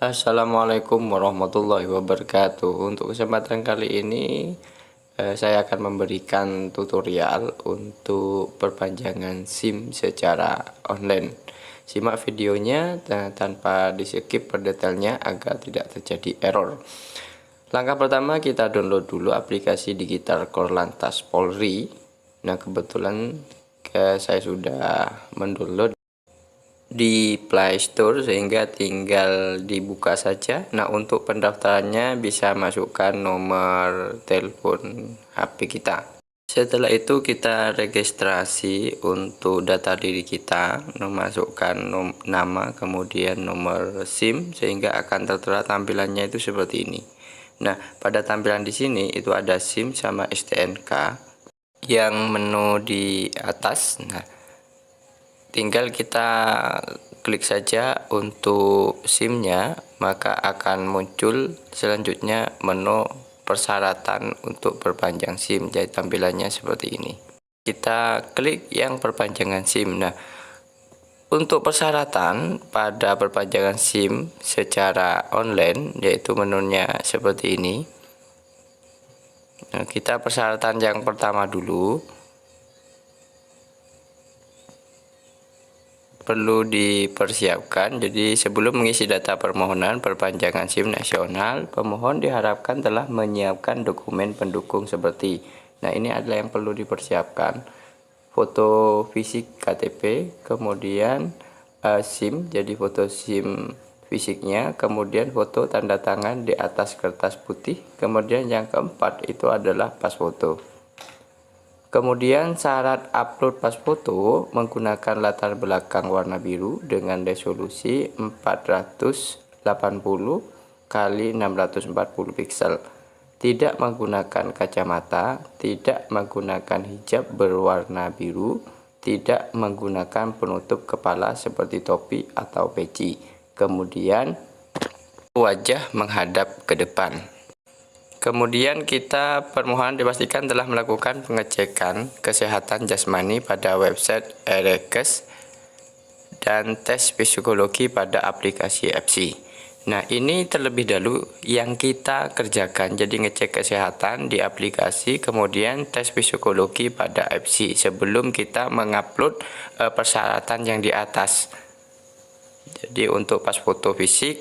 Assalamualaikum warahmatullahi wabarakatuh. Untuk kesempatan kali ini saya akan memberikan tutorial untuk perpanjangan SIM secara online. Simak videonya tanpa di skip per detailnya agar tidak terjadi error. Langkah pertama, kita download dulu aplikasi Digital Korlantas Polri. Nah, kebetulan saya sudah mendownload di Play Store sehingga tinggal dibuka saja. Nah, untuk pendaftarannya bisa masukkan nomor telepon HP kita. Setelah itu kita registrasi untuk data diri kita, memasukkan nama kemudian nomor SIM sehingga akan tertera tampilannya itu seperti ini. Nah, pada tampilan di sini itu ada SIM sama STNK yang menu di atas. Nah, tinggal kita klik saja untuk SIM-nya, maka akan muncul selanjutnya menu persyaratan untuk perpanjang SIM. Jadi tampilannya seperti ini. Kita klik yang perpanjangan SIM. Nah, untuk persyaratan pada perpanjangan SIM secara online, yaitu menunya seperti ini. Nah, kita persyaratan yang pertama dulu. Perlu dipersiapkan. Jadi sebelum mengisi data permohonan perpanjangan SIM nasional, pemohon diharapkan telah menyiapkan dokumen pendukung seperti, nah ini adalah yang perlu dipersiapkan: foto fisik KTP, kemudian SIM, jadi foto SIM fisiknya, kemudian foto tanda tangan di atas kertas putih, kemudian yang keempat itu adalah pas foto. Kemudian syarat upload pas foto menggunakan latar belakang warna biru dengan resolusi 480 kali 640 pixel. Tidak menggunakan kacamata, tidak menggunakan hijab berwarna biru, tidak menggunakan penutup kepala seperti topi atau peci. Kemudian wajah menghadap ke depan. Kemudian kita permohonan dipastikan telah melakukan pengecekan kesehatan jasmani pada website Erekes dan tes psikologi pada aplikasi FC. Nah, ini terlebih dahulu yang kita kerjakan. Jadi ngecek kesehatan di aplikasi, kemudian tes psikologi pada FC sebelum kita mengupload persyaratan yang di atas. Jadi untuk pas foto fisik,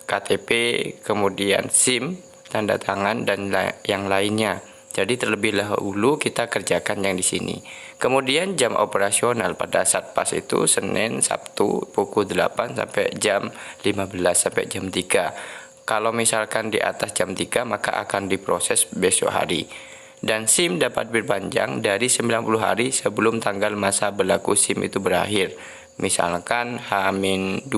KTP, kemudian SIM, tanda tangan, dan yang lainnya. Jadi terlebih dahulu kita kerjakan yang di sini. Kemudian jam operasional pada Satpas itu Senin, Sabtu pukul 8 sampai jam 15 sampai jam 3. Kalau misalkan di atas jam 3 maka akan diproses besok hari. Dan SIM dapat diperpanjang dari 90 hari sebelum tanggal masa berlaku SIM itu berakhir. Misalkan H-2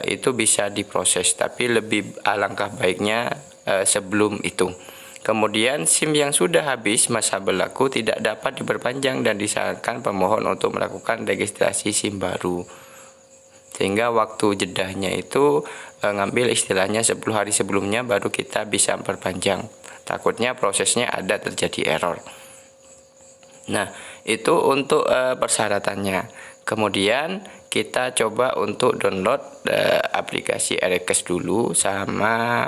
itu bisa diproses, tapi lebih alangkah baiknya sebelum itu. Kemudian SIM yang sudah habis masa berlaku tidak dapat diperpanjang dan disarankan pemohon untuk melakukan registrasi SIM baru. Sehingga waktu jedahnya itu ngambil istilahnya 10 hari sebelumnya baru kita bisa perpanjang. Takutnya prosesnya ada terjadi error. Nah, itu untuk persyaratannya. Kemudian kita coba untuk download aplikasi Erekes dulu sama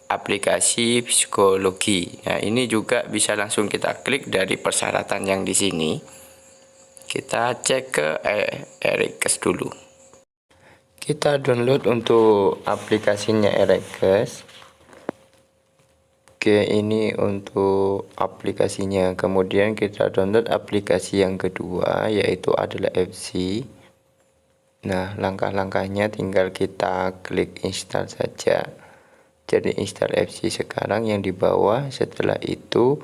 aplikasi psikologi. Nah, ini juga bisa langsung kita klik dari persyaratan yang di sini. Kita cek ke Erekes dulu. Kita download untuk aplikasinya Erekes. Oke, ini untuk aplikasinya. Kemudian kita download aplikasi yang kedua, yaitu adalah FC. Nah, langkah-langkahnya tinggal kita klik install saja. Jadi install FC sekarang yang di bawah. Setelah itu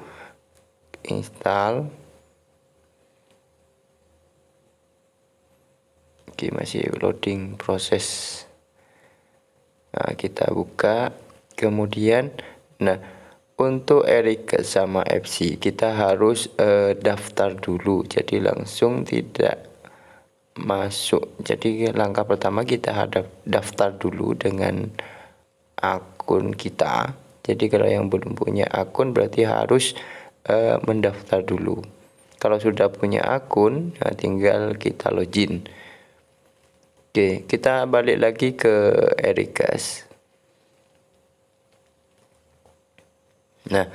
install. Oke, masih loading proses. Nah, kita buka. Kemudian, nah, untuk Erekes sama FC kita harus daftar dulu. Jadi langsung tidak masuk. Jadi langkah pertama kita daftar dulu dengan akun kita. Jadi kalau yang belum punya akun berarti harus mendaftar dulu. Kalau sudah punya akun, nah tinggal kita login. Oke, kita balik lagi ke Erikas. Nah,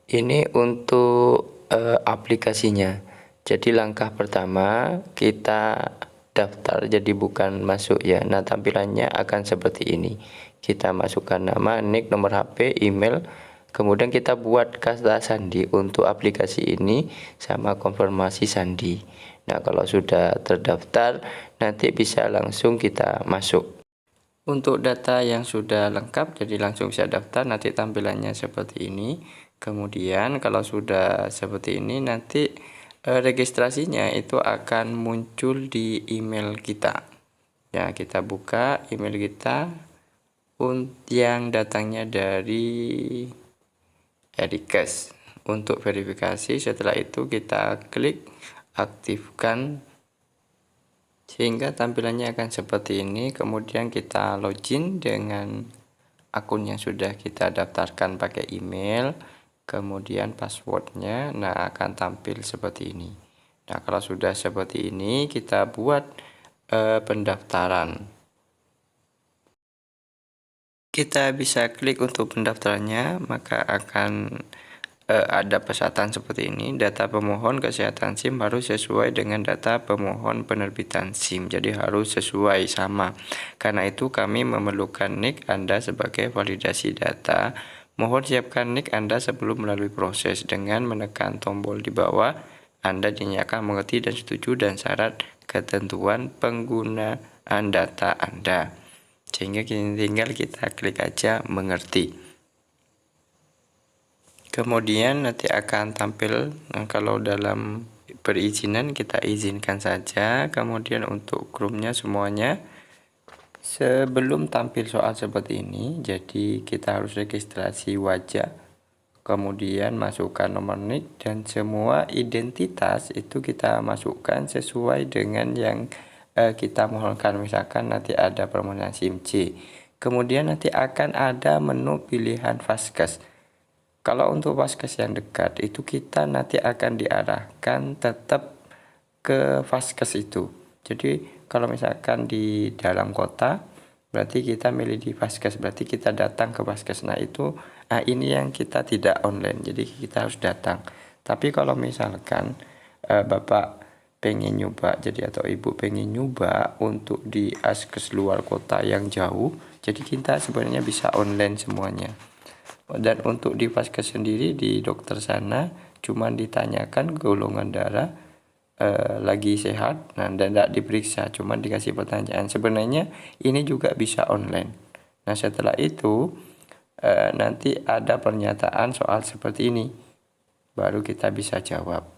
ini untuk aplikasinya. Jadi langkah pertama kita daftar, jadi bukan masuk ya. Nah, tampilannya akan seperti ini. Kita masukkan nama, nick, nomor HP, email. Kemudian kita buat kata sandi untuk aplikasi ini sama konfirmasi sandi. Nah, kalau sudah terdaftar, nanti bisa langsung kita masuk. Untuk data yang sudah lengkap, jadi langsung saya daftar, nanti tampilannya seperti ini. Kemudian kalau sudah seperti ini, nanti registrasinya itu akan muncul di email kita. Ya, kita buka email kita yang datangnya dari Erikas. Untuk verifikasi, setelah itu kita klik aktifkan sehingga tampilannya akan seperti ini. Kemudian kita login dengan akun yang sudah kita daftarkan pakai email, kemudian passwordnya. Nah, akan tampil seperti ini. Nah, kalau sudah seperti ini, kita buat pendaftaran. Kita bisa klik untuk pendaftarannya, maka akan ada pesertaan seperti ini. Data pemohon kesehatan SIM harus sesuai dengan data pemohon penerbitan SIM, jadi harus sesuai sama. Karena itu kami memerlukan NIK Anda sebagai validasi data. Mohon siapkan NIK Anda sebelum melalui proses. Dengan menekan tombol di bawah, Anda dinyatakan mengerti dan setuju dan syarat ketentuan penggunaan data Anda. Sehingga tinggal kita klik aja mengerti. Kemudian nanti akan tampil, kalau dalam perizinan kita izinkan saja. Kemudian untuk grupnya semuanya. Sebelum tampil soal seperti ini, jadi kita harus registrasi wajah, kemudian masukkan nomor NIK, dan semua identitas itu kita masukkan sesuai dengan yang kita mohonkan. Misalkan nanti ada permohonan SIM C, kemudian nanti akan ada menu pilihan Vaskes. Kalau untuk Vaskes yang dekat itu kita nanti akan diarahkan tetap ke Vaskes itu. Jadi kalau misalkan di dalam kota, berarti kita milih di Vaskes, berarti kita datang ke Vaskes. Nah itu, ini yang kita tidak online, jadi kita harus datang. Tapi kalau misalkan Bapak pengen nyoba, jadi atau Ibu pengen nyoba untuk di Vaskes luar kota yang jauh, jadi kita sebenarnya bisa online semuanya. Dan untuk di Vaskes sendiri di dokter sana cuman ditanyakan golongan darah lagi sehat, nah, dan tidak diperiksa, cuman dikasih pertanyaan. Sebenarnya ini juga bisa online. Nah setelah itu nanti ada pernyataan soal seperti ini, baru kita bisa jawab.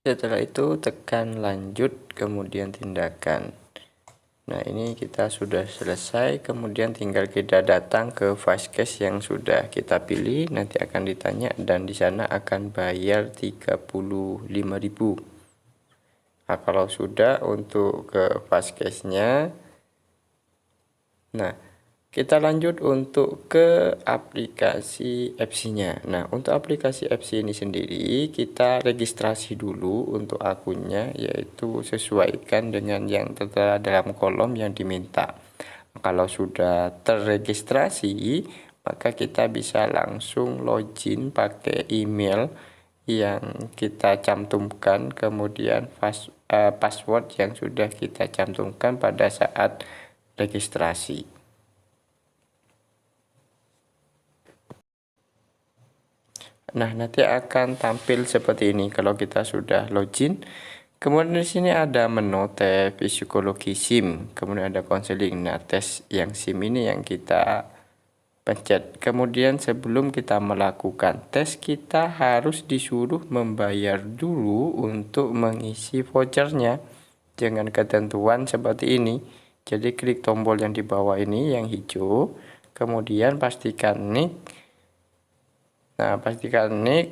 Setelah itu tekan lanjut, kemudian tindakan. Nah, ini kita sudah selesai, kemudian tinggal kita datang ke Fastcash yang sudah kita pilih, nanti akan ditanya dan di sana akan bayar 35.000. Nah, kalau sudah untuk ke Fastcash-nya, nah kita lanjut untuk ke aplikasi FC-nya. Nah, untuk aplikasi FC ini sendiri kita registrasi dulu untuk akunnya, yaitu sesuaikan dengan yang tertera dalam kolom yang diminta. Kalau sudah terregistrasi, maka kita bisa langsung login pakai email yang kita cantumkan, kemudian password yang sudah kita cantumkan pada saat registrasi. Nah, nanti akan tampil seperti ini kalau kita sudah login. Kemudian di sini ada menu tab psikologi SIM, kemudian ada konseling. Nah, tes yang SIM ini yang kita pencet. Kemudian sebelum kita melakukan tes, kita harus disuruh membayar dulu untuk mengisi vouchernya dengan ketentuan seperti ini. Jadi klik tombol yang di bawah ini yang hijau, kemudian pastikan nick. Nah, pastikan nick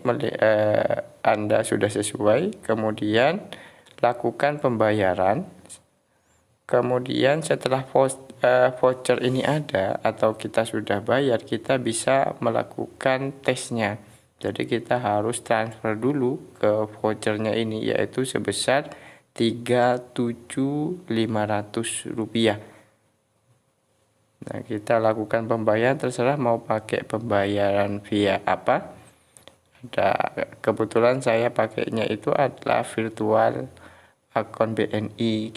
Anda sudah sesuai, kemudian lakukan pembayaran. Kemudian setelah voucher ini ada atau kita sudah bayar, kita bisa melakukan tesnya. Jadi kita harus transfer dulu ke vouchernya ini, yaitu sebesar Rp37.500. Nah, kita lakukan pembayaran, terserah mau pakai pembayaran via apa. Kebetulan saya pakainya itu adalah virtual akun BNI.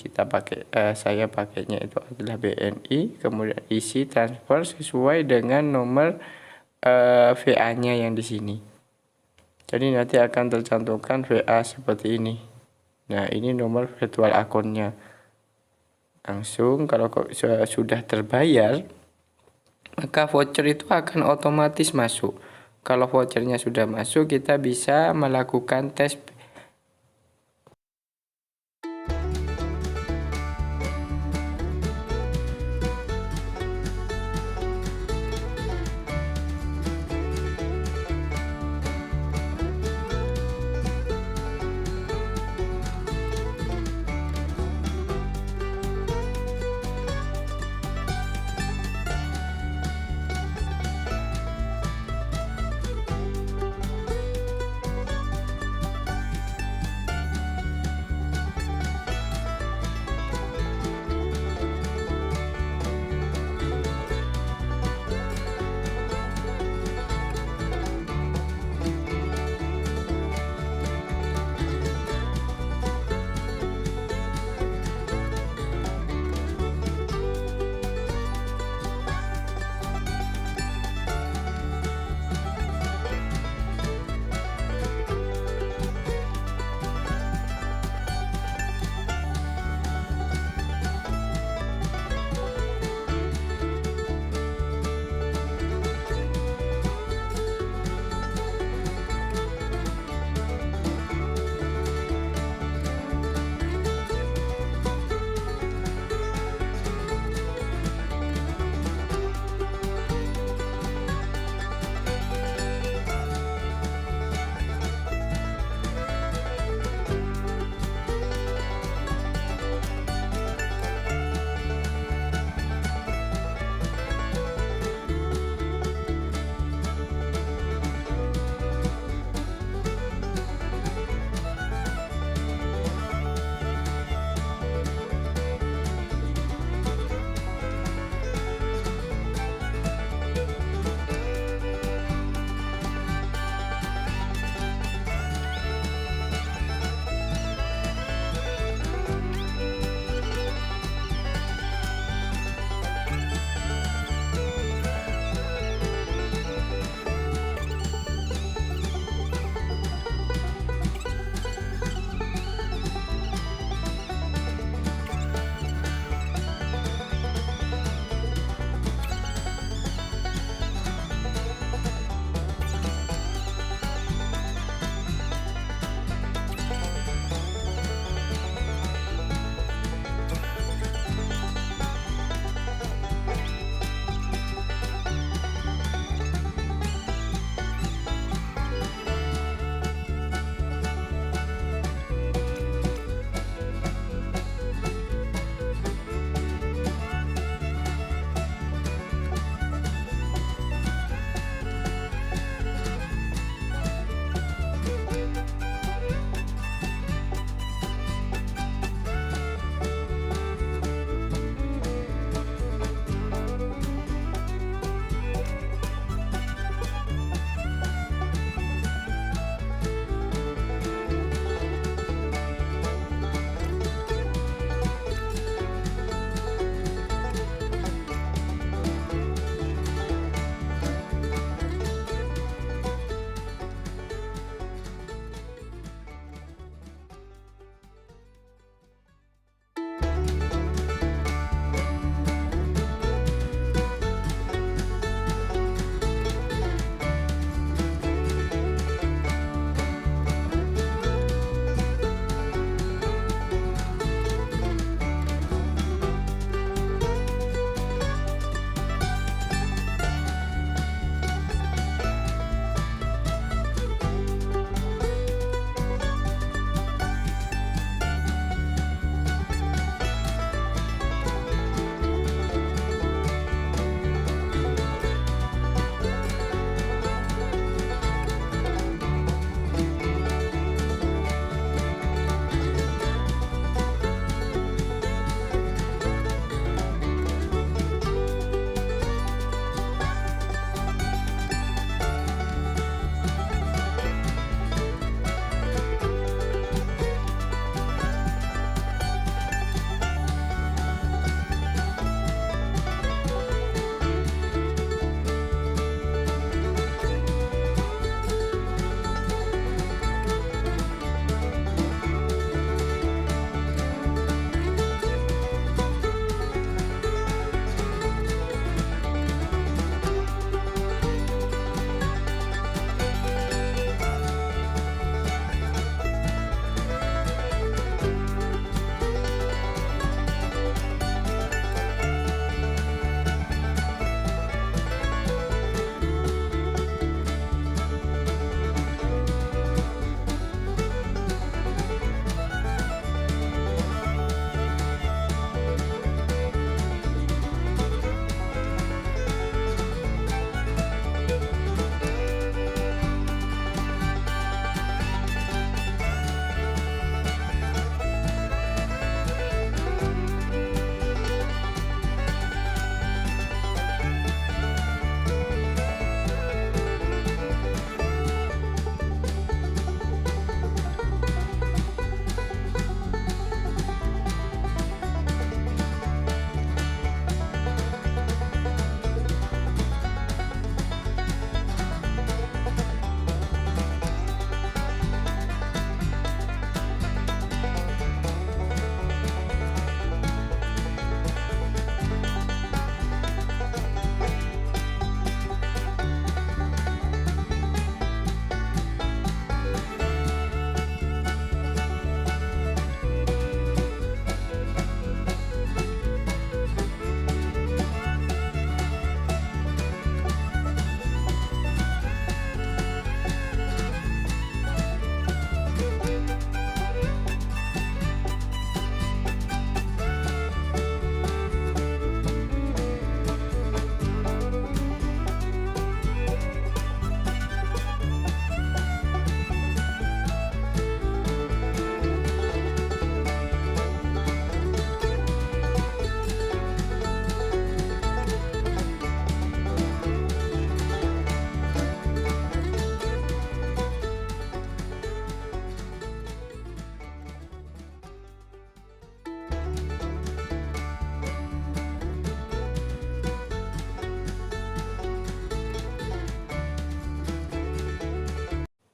Saya pakainya itu adalah BNI, kemudian isi transfer sesuai dengan nomor VA-nya yang di sini. Jadi nanti akan tercantumkan VA seperti ini. Nah, ini nomor virtual akunnya. Langsung kalau sudah terbayar, maka voucher itu akan otomatis masuk. Kalau vouchernya sudah masuk, kita bisa melakukan tes.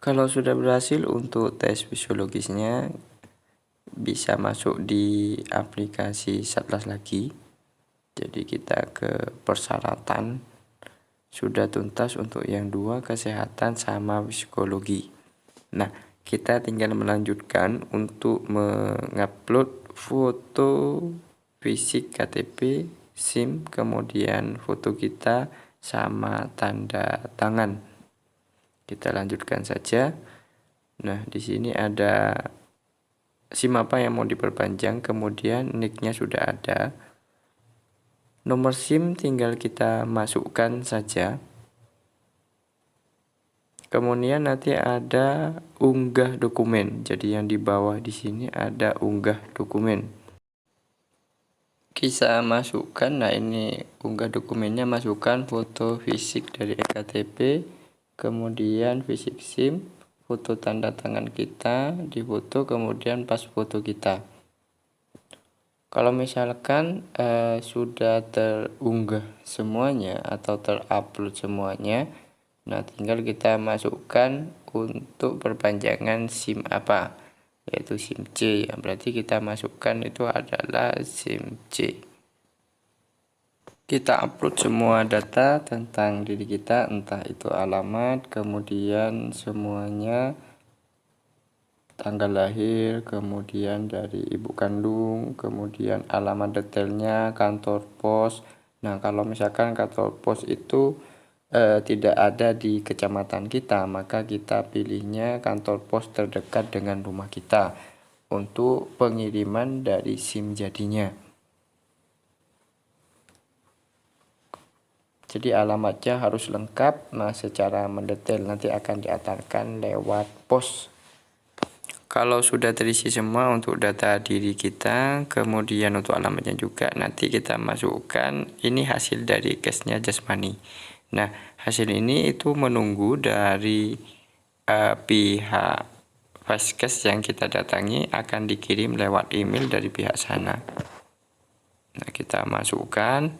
Kalau sudah berhasil untuk tes fisiologisnya, bisa masuk di aplikasi Satlas lagi. Jadi kita ke persyaratan, sudah tuntas untuk yang 2, kesehatan sama psikologi. Nah, kita tinggal melanjutkan untuk mengupload foto fisik KTP, SIM, kemudian foto kita sama tanda tangan. Kita lanjutkan saja. Nah, di sini ada SIM apa yang mau diperpanjang, kemudian nicknya sudah ada. Nomor SIM tinggal kita masukkan saja. Kemudian nanti ada unggah dokumen. Jadi yang di bawah di sini ada unggah dokumen. Kita masukkan, nah ini unggah dokumennya, masukkan foto fisik dari ektp, kemudian fisik SIM, foto tanda tangan kita difoto, kemudian pas foto kita. Kalau misalkan sudah terunggah semuanya atau terupload semuanya, nah tinggal kita masukkan untuk perpanjangan SIM apa, yaitu SIM C. Berarti kita masukkan itu adalah SIM C. Kita upload semua data tentang diri kita, entah itu alamat, kemudian semuanya, tanggal lahir, kemudian dari ibu kandung, kemudian alamat detailnya, kantor pos. Nah, kalau misalkan kantor pos itu tidak ada di kecamatan kita, maka kita pilihnya kantor pos terdekat dengan rumah kita untuk pengiriman dari SIM jadinya. Jadi alamatnya harus lengkap, nah secara mendetail nanti akan diantarkan lewat pos. Kalau sudah terisi semua untuk data diri kita, kemudian untuk alamatnya juga, nanti kita masukkan ini hasil dari cashnya jasmani. Nah, hasil ini itu menunggu dari pihak Vaskes yang kita datangi, akan dikirim lewat email dari pihak sana. Nah, kita masukkan,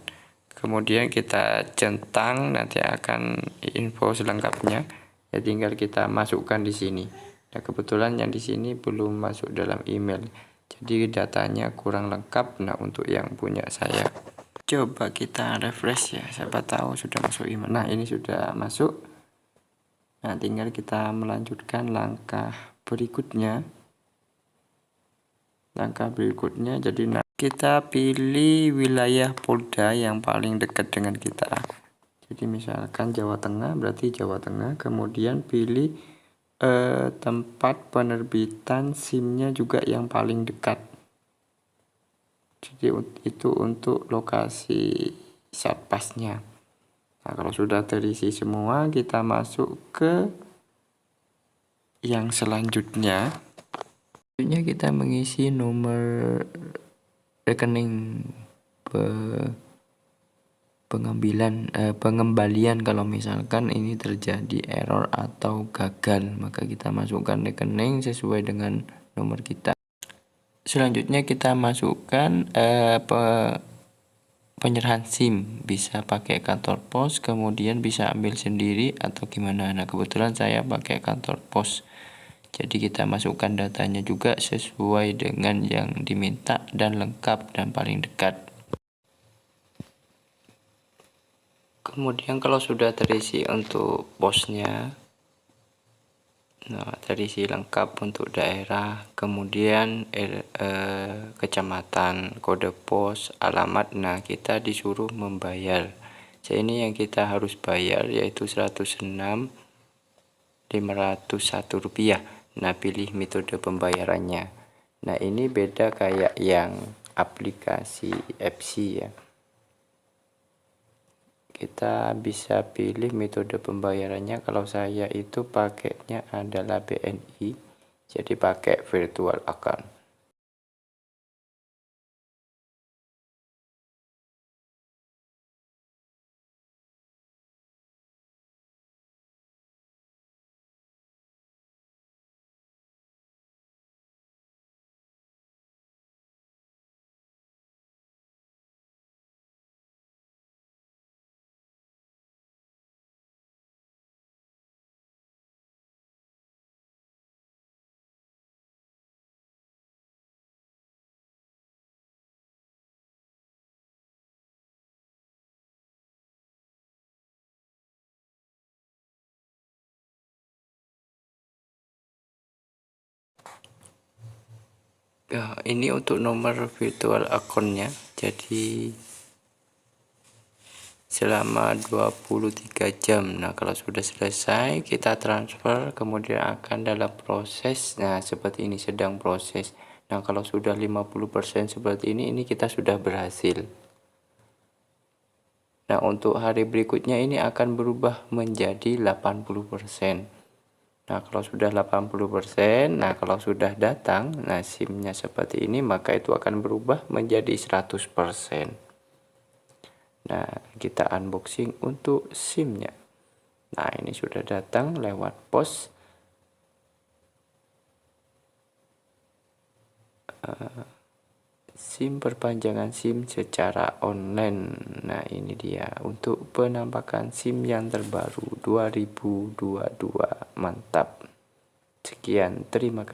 kemudian kita centang, nanti akan info selengkapnya. Ya, tinggal kita masukkan di sini. Nah, kebetulan yang di sini belum masuk dalam email, jadi datanya kurang lengkap. Nah, untuk yang punya saya, coba kita refresh ya, siapa tahu sudah masuk email. Nah, ini sudah masuk. Nah, tinggal kita melanjutkan langkah berikutnya. Jadi kita pilih wilayah Polda yang paling dekat dengan kita. Jadi misalkan Jawa Tengah, berarti Jawa Tengah. Kemudian pilih tempat penerbitan SIM-nya juga yang paling dekat. Jadi itu untuk lokasi satpasnya. Nah, kalau sudah terisi semua, kita masuk ke yang selanjutnya. Selanjutnya kita mengisi nomor rekening pengembalian kalau misalkan ini terjadi error atau gagal, maka kita masukkan rekening sesuai dengan nomor kita. Selanjutnya kita masukkan penyerahan SIM, bisa pakai kantor pos, kemudian bisa ambil sendiri atau gimana. Nah, kebetulan saya pakai kantor pos, jadi kita masukkan datanya juga sesuai dengan yang diminta dan lengkap dan paling dekat. Kemudian kalau sudah terisi untuk posnya, nah terisi lengkap untuk daerah, kemudian kecamatan, kode pos, alamat, nah kita disuruh membayar. Jadi ini yang kita harus bayar yaitu 106.501 rupiah. Nah, pilih metode pembayarannya. Nah, ini beda kayak yang aplikasi FC ya. Kita bisa pilih metode pembayarannya. Kalau saya itu pakainya adalah BNI, jadi pakai virtual account. Ya, ini untuk nomor virtual akunnya. Jadi selama 23 jam. Nah, kalau sudah selesai kita transfer, kemudian akan dalam proses. Nah, seperti ini sedang proses. Nah, kalau sudah 50% seperti ini kita sudah berhasil. Nah, untuk hari berikutnya ini akan berubah menjadi 80%. Nah, kalau sudah 80%, nah kalau sudah datang, nah SIM-nya seperti ini, maka itu akan berubah menjadi 100%. Nah, kita unboxing untuk SIM-nya. Nah, ini sudah datang lewat pos. SIM perpanjangan SIM secara online. Nah, ini dia untuk penampakan SIM yang terbaru 2022. Mantap. Sekian, terima kasih.